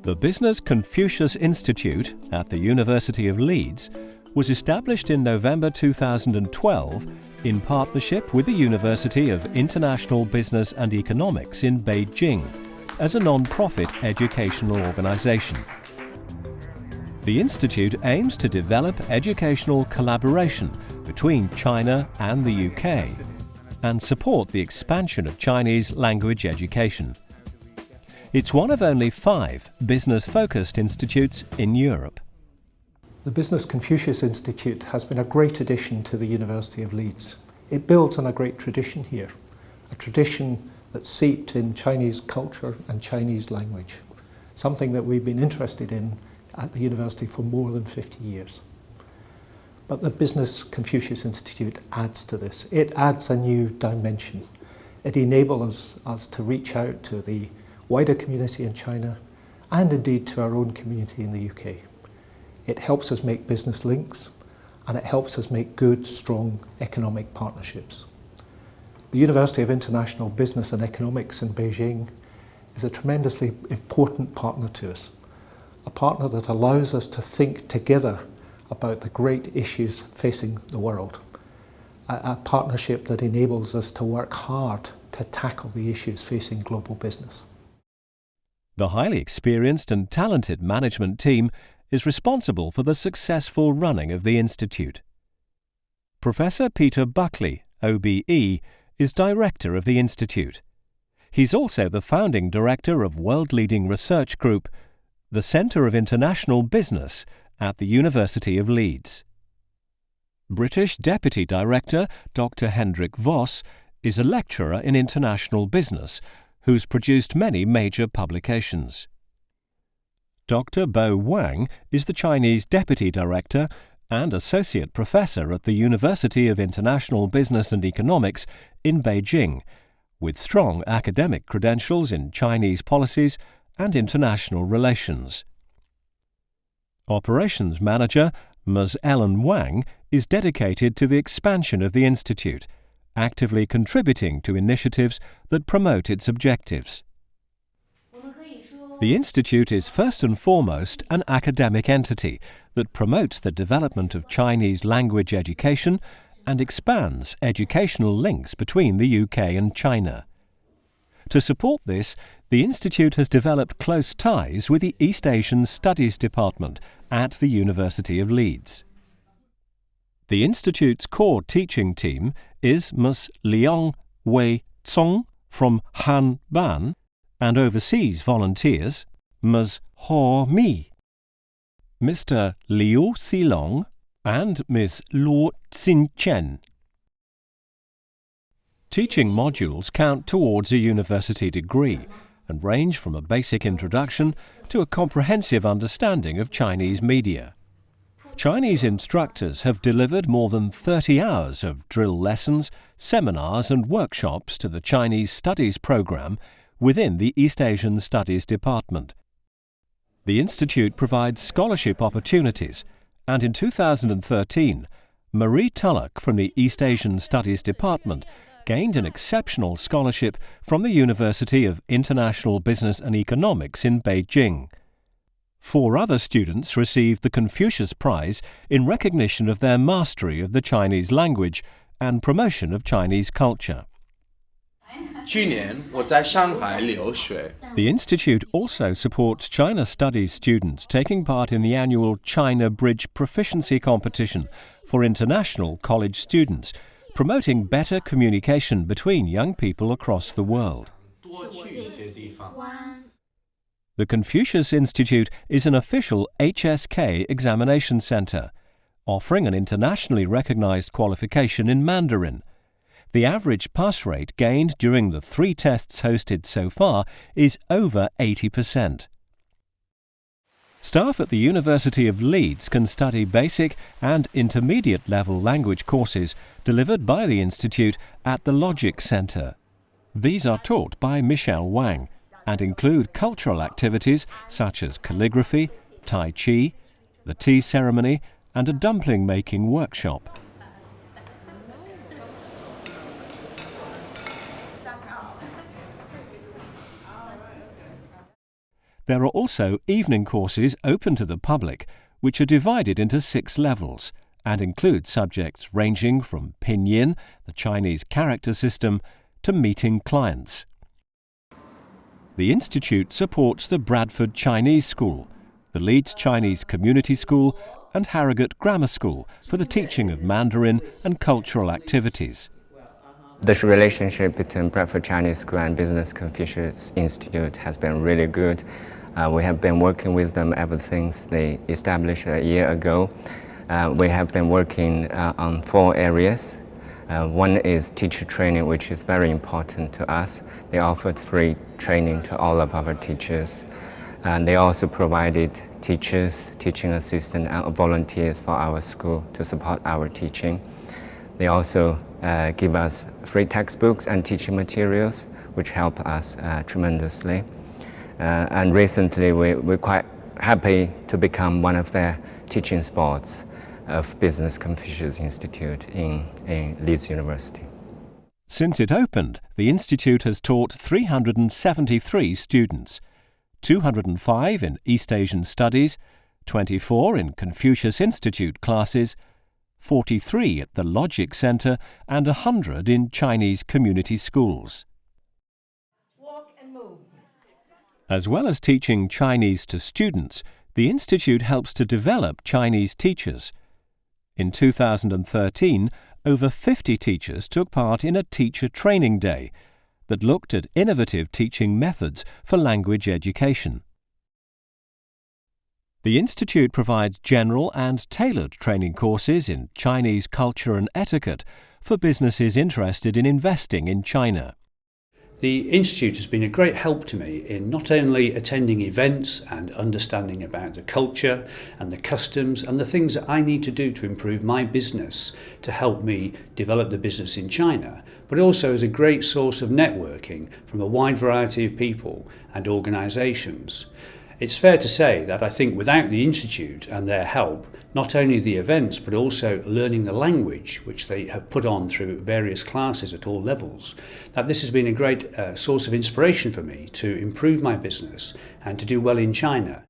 The Business Confucius Institute at the University of Leeds was established in November 2012 in partnership with the University of International Business and Economics in Beijing as a non-profit educational organisation. The institute aims to develop educational collaboration between China and the UK and support the expansion of Chinese language education. It's one of only 5 business-focused institutes in Europe. The Business Confucius Institute has been a great addition to the University of Leeds. It builds on a great tradition here, a tradition that's seeped in Chinese culture and Chinese language, something that we've been interested in at the university for more than 50 years. But the Business Confucius Institute adds to this. It adds a new dimension. It enables us to reach out to the wider community in China and indeed to our own community in the UK. It helps us make business links and it helps us make good, strong economic partnerships. The University of International Business and Economics in Beijing is a tremendously important partner to us, a partner that allows us to think together about the great issues facing the world, a partnership that enables us to work hard to tackle the issues facing global business. The highly experienced and talented management team is responsible for the successful running of the institute. Professor Peter Buckley, OBE, is director of the institute. He's also the founding director of world-leading research group, the Centre of International Business at the University of Leeds. British Deputy Director Dr. Hendrik Voss is a lecturer in international business who's produced many major publications. Dr. Bo Wang is the Chinese Deputy Director and Associate Professor at the University of International Business and Economics in Beijing, with strong academic credentials in Chinese policies and international relations. Operations Manager Ms. Ellen Wang is dedicated to the expansion of the Institute, actively contributing to initiatives that promote its objectives. The Institute is first and foremost an academic entity that promotes the development of Chinese language education and expands educational links between the UK and China. To support this, the Institute has developed close ties with the East Asian Studies Department at the University of Leeds. The Institute's core teaching team is Ms. Liang Wei-Tsong from Han-Ban and overseas volunteers Ms. Ho Mi, Mr. Liu Silong and Ms. Luo Xin-Chen. Teaching modules count towards a university degree and range from a basic introduction to a comprehensive understanding of Chinese media. Chinese instructors have delivered more than 30 hours of drill lessons, seminars and workshops to the Chinese Studies program within the East Asian Studies Department. The Institute provides scholarship opportunities, and in 2013, Marie Tulloch from the East Asian Studies Department gained an exceptional scholarship from the University of International Business and Economics in Beijing. 4 other students received the Confucius Prize in recognition of their mastery of the Chinese language and promotion of Chinese culture. The Institute also supports China Studies students taking part in the annual China Bridge Proficiency Competition for international college students, promoting better communication between young people across the world. The Confucius Institute is an official HSK examination centre, offering an internationally recognized qualification in Mandarin. The average pass rate gained during the 3 tests hosted so far is over 80%. Staff at the University of Leeds can study basic and intermediate level language courses delivered by the Institute at the Logic Centre. These are taught by Michelle Wang and include cultural activities such as calligraphy, Tai Chi, the tea ceremony and a dumpling making workshop. There are also evening courses open to the public, which are divided into 6 levels and include subjects ranging from pinyin, the Chinese character system, to meeting clients. The Institute supports the Bradford Chinese School, the Leeds Chinese Community School and Harrogate Grammar School for the teaching of Mandarin and cultural activities. The relationship between Bradford Chinese School and Business Confucius Institute has been really good. We have been working with them ever since they established a year ago. We have been working on 4 areas. One is teacher training, which is very important to us. They offered free training to all of our teachers. And they also provided teachers, teaching assistants, and volunteers for our school to support our teaching. They also give us free textbooks and teaching materials, which help us tremendously. And recently, we're quite happy to become one of their teaching spots of Business Confucius Institute in Leeds University. Since it opened, the Institute has taught 373 students, 205 in East Asian Studies, 24 in Confucius Institute classes, 43 at the Logic Centre and 100 in Chinese community schools. Walk and move. As well as teaching Chinese to students, the Institute helps to develop Chinese teachers. In 2013, over 50 teachers took part in a teacher training day that looked at innovative teaching methods for language education. The Institute provides general and tailored training courses in Chinese culture and etiquette for businesses interested in investing in China. The Institute has been a great help to me in not only attending events and understanding about the culture and the customs and the things that I need to do to improve my business to help me develop the business in China, but also as a great source of networking from a wide variety of people and organisations. It's fair to say that I think without the Institute and their help, not only the events but also learning the language, which they have put on through various classes at all levels, that this has been a great source of inspiration for me to improve my business and to do well in China.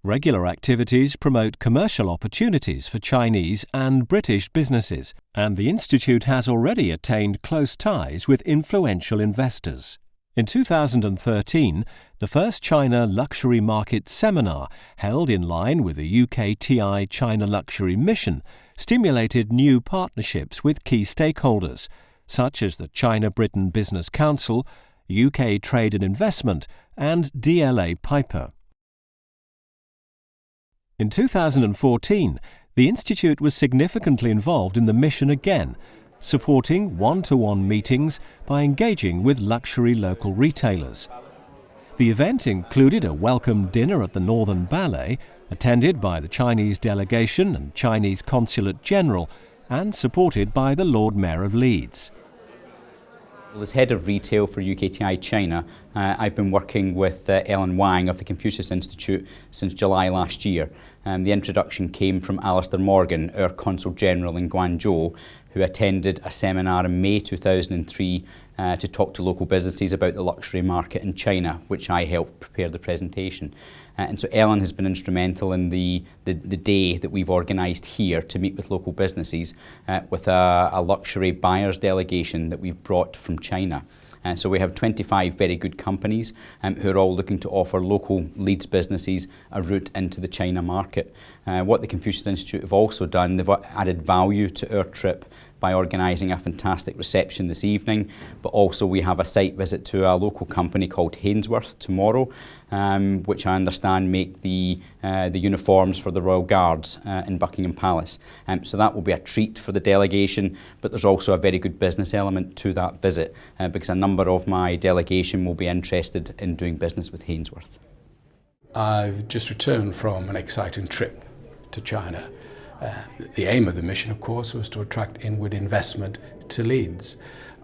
Regular activities promote commercial opportunities for Chinese and British businesses, and the Institute has already attained close ties with influential investors. In 2013, the first China Luxury Market Seminar, held in line with the UKTI China Luxury Mission, stimulated new partnerships with key stakeholders, such as the China-Britain Business Council, UK Trade and Investment, and DLA Piper. In 2014, the Institute was significantly involved in the mission again, supporting one-to-one meetings by engaging with luxury local retailers. The event included a welcome dinner at the Northern Ballet, attended by the Chinese delegation and Chinese Consulate General, and supported by the Lord Mayor of Leeds. As head of retail for UKTI China, I've been working with Ellen Wang of the Confucius Institute since July last year. The introduction came from Alistair Morgan, our Consul General in Guangzhou, who attended a seminar in May 2003 to talk to local businesses about the luxury market in China, which I helped prepare the presentation. And so Ellen has been instrumental in the day that we've organised here to meet with local businesses with a luxury buyers delegation that we've brought from China. So we have 25 very good companies who are all looking to offer local Leeds businesses a route into the China market. What the Confucius Institute have also done, they've added value to our trip by organising a fantastic reception this evening, but also we have a site visit to a local company called Hainsworth tomorrow, which I understand make the uniforms for the Royal Guards in Buckingham Palace. So that will be a treat for the delegation, but there's also a very good business element to that visit because a number of my delegation will be interested in doing business with Hainsworth. I've just returned from an exciting trip to China. The aim of the mission, of course, was to attract inward investment to Leeds.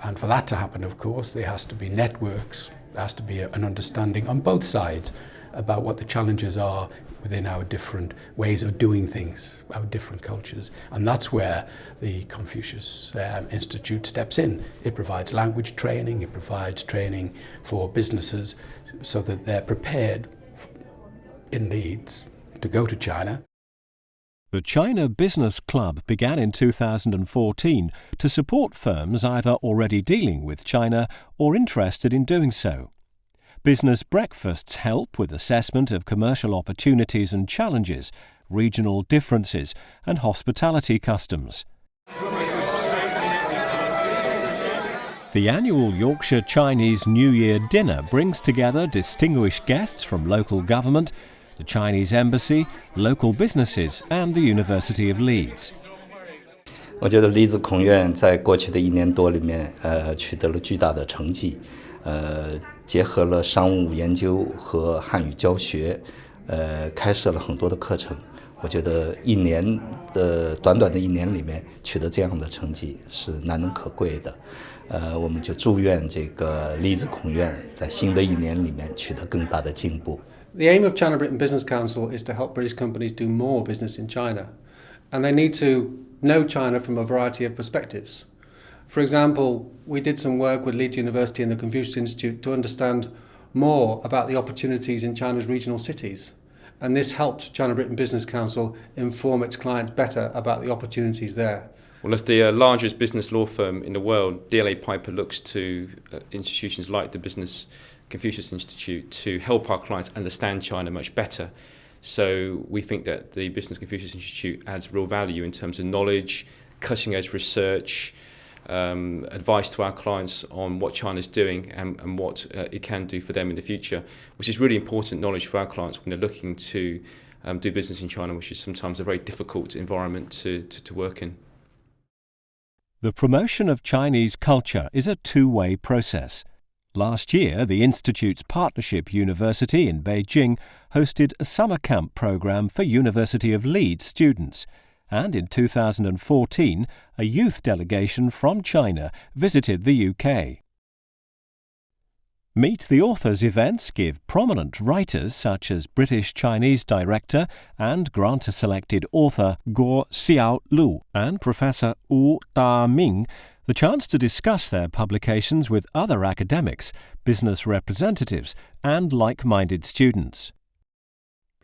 And for that to happen, of course, there has to be networks There has to be an understanding on both sides about what the challenges are within our different ways of doing things, our different cultures. And that's where the Confucius Institute steps in. It provides language training, it provides training for businesses so that they're prepared in Leeds to go to China. The China Business Club began in 2014 to support firms either already dealing with China or interested in doing so. Business breakfasts help with assessment of commercial opportunities and challenges, regional differences, and hospitality customs. The annual Yorkshire Chinese New Year dinner brings together distinguished guests from local government, the Chinese Embassy, local businesses, and the University of Leeds. 我觉得李子孔院在过去的1年多里面，取得了巨大的成绩，结合了商务研究和汉语教学，开设了很多的课程。我觉得短短的1年里面取得这样的成绩是难能可贵的。我们就祝愿这个李子孔院在新的1年里面取得更大的进步。The aim of China-Britain Business Council is to help British companies do more business in China, and they need to know China from a variety of perspectives. For example, we did some work with Leeds University and the Confucius Institute to understand more about the opportunities in China's regional cities, and this helped China-Britain Business Council inform its clients better about the opportunities there. Well, as the largest business law firm in the world, DLA Piper looks to institutions like the Confucius Institute to help our clients understand China much better. So we think that the Business Confucius Institute adds real value in terms of knowledge, cutting-edge research, advice to our clients on what China's doing and what it can do for them in the future, which is really important knowledge for our clients when they're looking to do business in China, which is sometimes a very difficult environment to work in. The promotion of Chinese culture is a two-way process. Last year, the Institute's partnership university in Beijing hosted a summer camp program for University of Leeds students, and in 2014, a youth delegation from China visited the UK. Meet the Authors events give prominent writers such as British-Chinese director and Granter-selected author Guo Xiaolu and Professor Wu Da-Ming the chance to discuss their publications with other academics, business representatives, and like-minded students.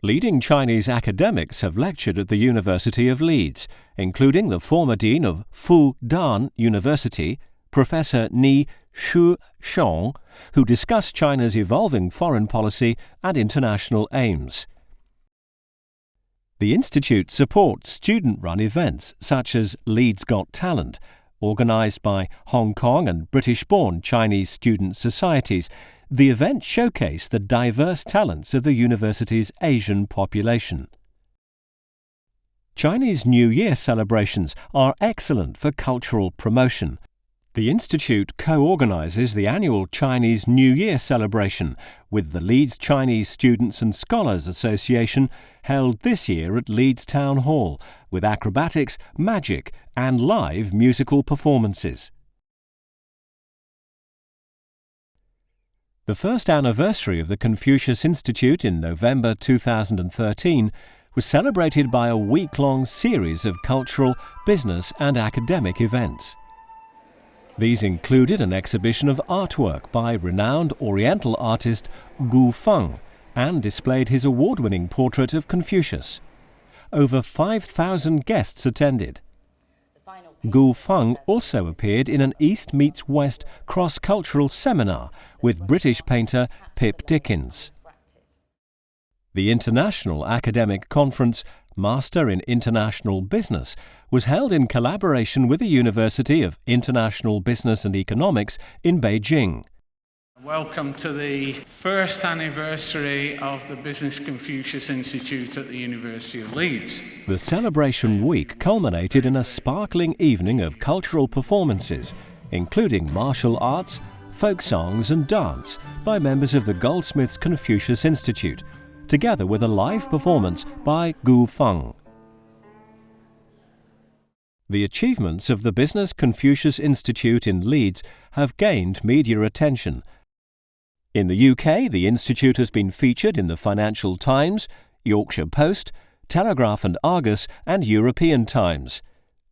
Leading Chinese academics have lectured at the University of Leeds, including the former dean of Fudan University, Professor Ni Shu-xiong, who discussed China's evolving foreign policy and international aims. The Institute supports student-run events such as Leeds Got Talent, organised by Hong Kong and British-born Chinese student societies. The event showcased the diverse talents of the university's Asian population. Chinese New Year celebrations are excellent for cultural promotion. The Institute co-organises the annual Chinese New Year celebration with the Leeds Chinese Students and Scholars Association, held this year at Leeds Town Hall, with acrobatics, magic and live musical performances. The first anniversary of the Confucius Institute in November 2013 was celebrated by a week-long series of cultural, business and academic events. These included an exhibition of artwork by renowned Oriental artist Gu Feng and displayed his award-winning portrait of Confucius. Over 5,000 guests attended. Gu Feng also appeared in an East meets West cross-cultural seminar with British painter Pip Dickens. The International Academic Conference Master in International Business was held in collaboration with the University of International Business and Economics in Beijing. Welcome to the first anniversary of the Business Confucius Institute at the University of Leeds. The celebration week culminated in a sparkling evening of cultural performances, including martial arts, folk songs and dance by members of the Goldsmiths Confucius Institute, together with a live performance by Gu Feng. The achievements of the Business Confucius Institute in Leeds have gained media attention. In the UK, the Institute has been featured in the Financial Times, Yorkshire Post, Telegraph and Argus and European Times.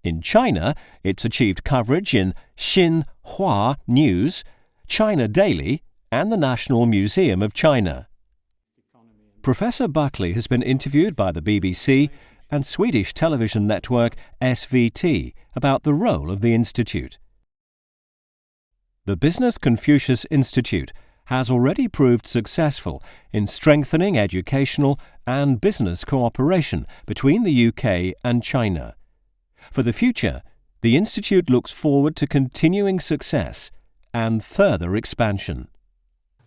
In China, it's achieved coverage in Xinhua News, China Daily and the National Museum of China. Professor Buckley has been interviewed by the BBC and Swedish television network SVT about the role of the Institute. The Business Confucius Institute has already proved successful in strengthening educational and business cooperation between the UK and China. For the future, the Institute looks forward to continuing success and further expansion.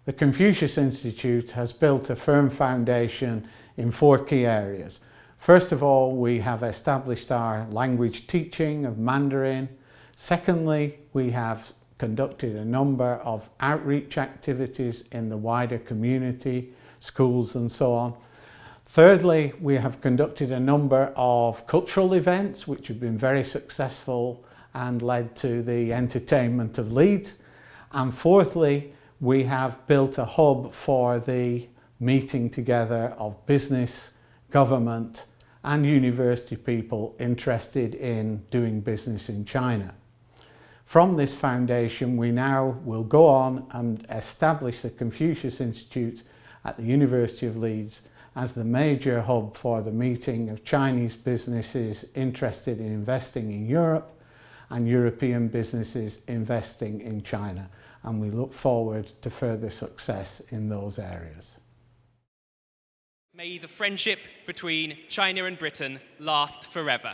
The Confucius Institute has built a firm foundation in 4 key areas. First of all, we have established our language teaching of Mandarin. Secondly, we have conducted a number of outreach activities in the wider community, schools and so on. Thirdly, we have conducted a number of cultural events which have been very successful and led to the entertainment of Leeds. And fourthly, we have built a hub for the meeting together of business, government and university people interested in doing business in China. From this foundation, we now will go on and establish the Confucius Institute at the University of Leeds as the major hub for the meeting of Chinese businesses interested in investing in Europe and European businesses investing in China. And we look forward to further success in those areas. May the friendship between China and Britain last forever.